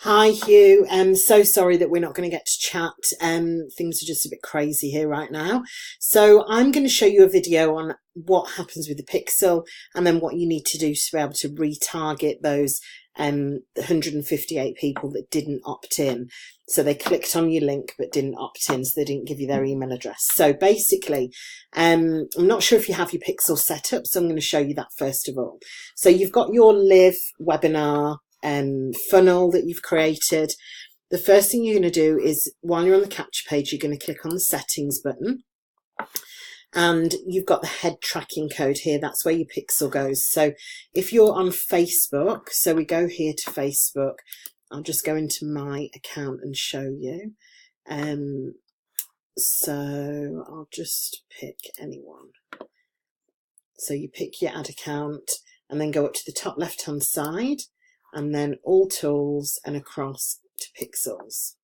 Hi Hugh, so sorry that we're not going to get to chat. Things are just a bit crazy here right now. So I'm going to show you a video on what happens with the pixel and then what you need to do to be able to retarget those 158 people that didn't opt in. So they clicked on your link but didn't opt in, so they didn't give you their email address. So basically, I'm not sure if you have your pixel set up, so I'm going to show you that first of all. So you've got your live webinar funnel that you've created. The first thing you're going to do is, while you're on the capture page, you're going to click on the settings button, and you've got the head tracking code here. That's where your pixel goes. So if you're on Facebook, so we go here to Facebook, I'll just go into my account and show you. So I'll just pick anyone. So you pick your ad account and then go up to the top left hand side, and then all tools and across to pixels.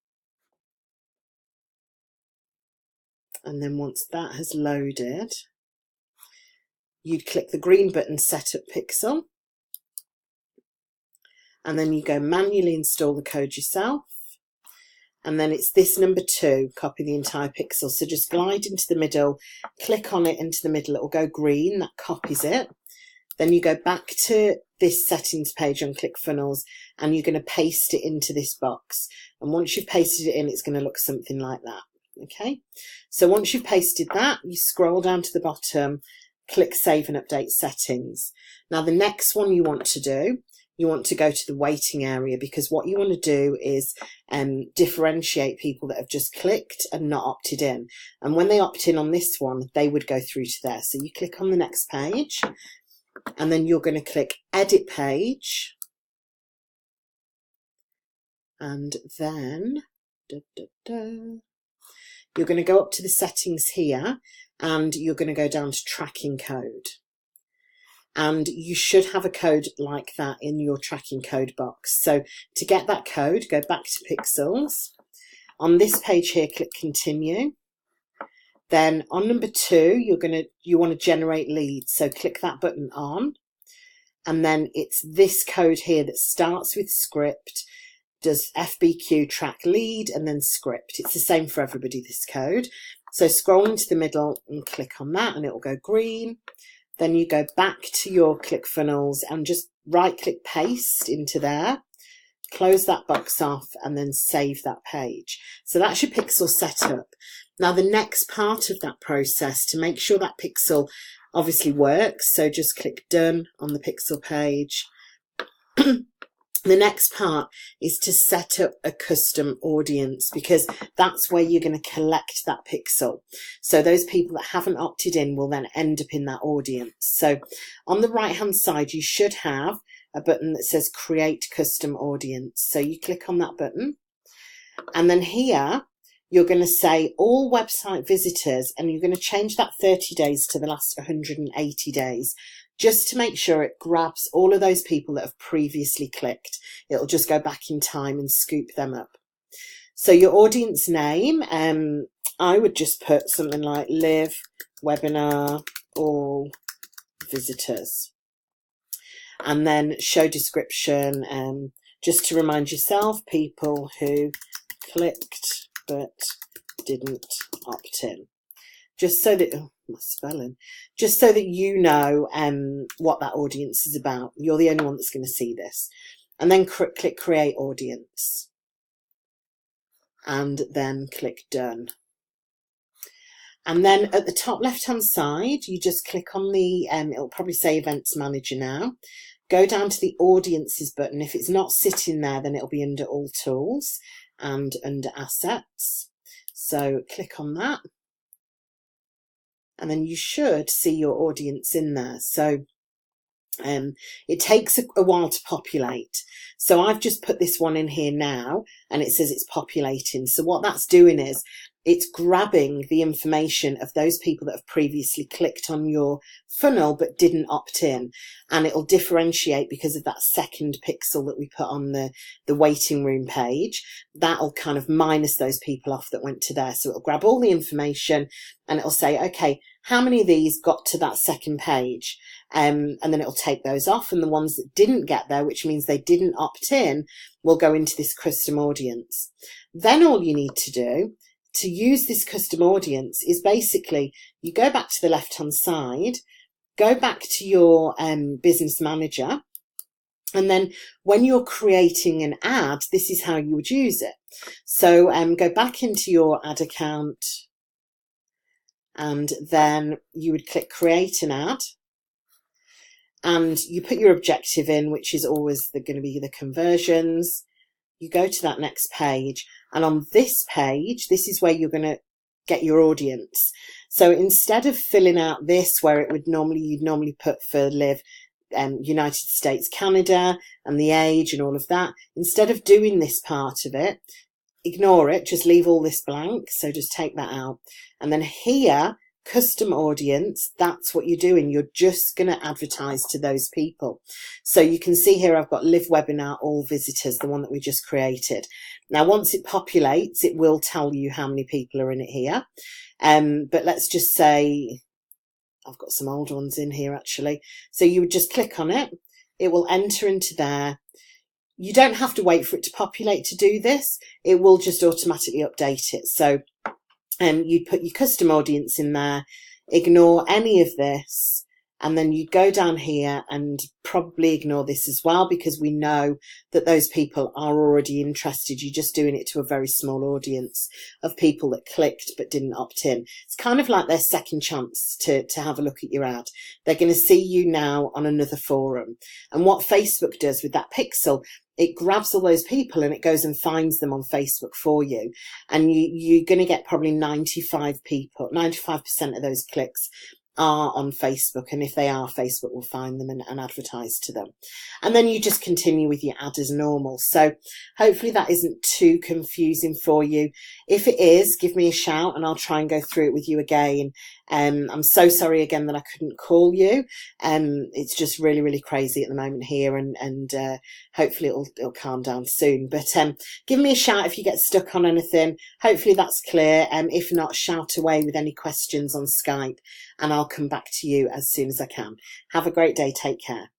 And then once that has loaded, you'd click the green button, set up pixel, and then you go manually install the code yourself. And then it's this number 2, copy the entire pixel. So just glide into the middle, click on it into the middle, it will go green, that copies it. Then you go back to this settings page on ClickFunnels, and you're going to paste it into this box. And once you've pasted it in, it's going to look something like that. Okay, so once you've pasted that, you scroll down to the bottom, click Save and Update Settings. Now the next one you want to do, you want to go to the waiting area, because what you want to do is differentiate people that have just clicked and not opted in. And when they opt in on this one, they would go through to there. So you click on the next page, and then you're going to click Edit Page, and then you're going to go up to the settings here, and you're going to go down to tracking code. And you should have a code like that in your tracking code box. So to get that code, go back to Pixels. On this page here, click Continue. Then on number 2, you want to generate leads. So click that button on. And then it's this code here that starts with script, does FBQ, track lead, and then script. It's the same for everybody, this code. So scroll into the middle and click on that, and it will go green. Then you go back to your ClickFunnels and just right click paste into there, close that box off, and then save that page. So that's your pixel setup. Now the next part of that process, to make sure that pixel obviously works, so just click done on the pixel page. The next part is to set up a custom audience, because that's where you're going to collect that pixel. So those people that haven't opted in will then end up in that audience. So on the right hand side, you should have a button that says create custom audience. So you click on that button, and then here you're going to say all website visitors, and you're going to change that 30 days to the last 180 days. Just to make sure it grabs all of those people that have previously clicked. It'll just go back in time and scoop them up. So your audience name, I would just put something like live webinar all visitors. And then show description, just to remind yourself, people who clicked but didn't opt in. Just so that, my spelling, just so that you know what that audience is about. You're the only one that's going to see this. And then click create audience, and then click done. And then at the top left hand side, you just click on the, it'll probably say events manager now. Go down to the audiences button. If it's not sitting there, then it'll be under all tools and under assets. So click on that. And then you should see your audience in there. So it takes a while to populate. So I've just put this one in here now, and it says it's populating. So what that's doing is it's grabbing the information of those people that have previously clicked on your funnel but didn't opt in, and it'll differentiate because of that second pixel that we put on the waiting room page. That'll kind of minus those people off that went to there. So it'll grab all the information and it'll say, okay, how many of these got to that second page? And then it'll take those off, and the ones that didn't get there, which means they didn't opt in, will go into this custom audience. Then all you need to do to use this custom audience is basically you go back to the left hand side, go back to your business manager, and then when you're creating an ad, this is how you would use it. So go back into your ad account, and then you would click create an ad, and you put your objective in, which is always going to be the conversions. You go to that next page, and on this page, this is where you're going to get your audience. So instead of filling out this where it would you'd normally put for Liv, United States, Canada, and the age and all of that, instead of doing this part of it, ignore it, just leave all this blank. So just take that out. And then here, custom audience, that's what you're doing. You're just going to advertise to those people. So you can see here I've got Live Webinar All Visitors, the one that we just created. Now once it populates, it will tell you how many people are in it here. But let's just say, I've got some old ones in here actually. So you would just click on it. It will enter into there. You don't have to wait for it to populate to do this. It will just automatically update it. So you'd put your custom audience in there, ignore any of this, and then you'd go down here and probably ignore this as well, because we know that those people are already interested. You're just doing it to a very small audience of people that clicked but didn't opt in. It's kind of like their second chance to have a look at your ad. They're going to see you now on another forum. And what Facebook does with that pixel, it grabs all those people and it goes and finds them on Facebook for you. And you're going to get probably 95% of those clicks are on Facebook. And if they are, Facebook will find them and advertise to them. And then you just continue with your ad as normal. So hopefully that isn't too confusing for you. If it is, give me a shout and I'll try and go through it with you again. I'm so sorry again that I couldn't call you. It's just really, really crazy at the moment here, and hopefully it'll calm down soon. But give me a shout if you get stuck on anything. Hopefully that's clear. If not, shout away with any questions on Skype and I'll come back to you as soon as I can. Have a great day. Take care.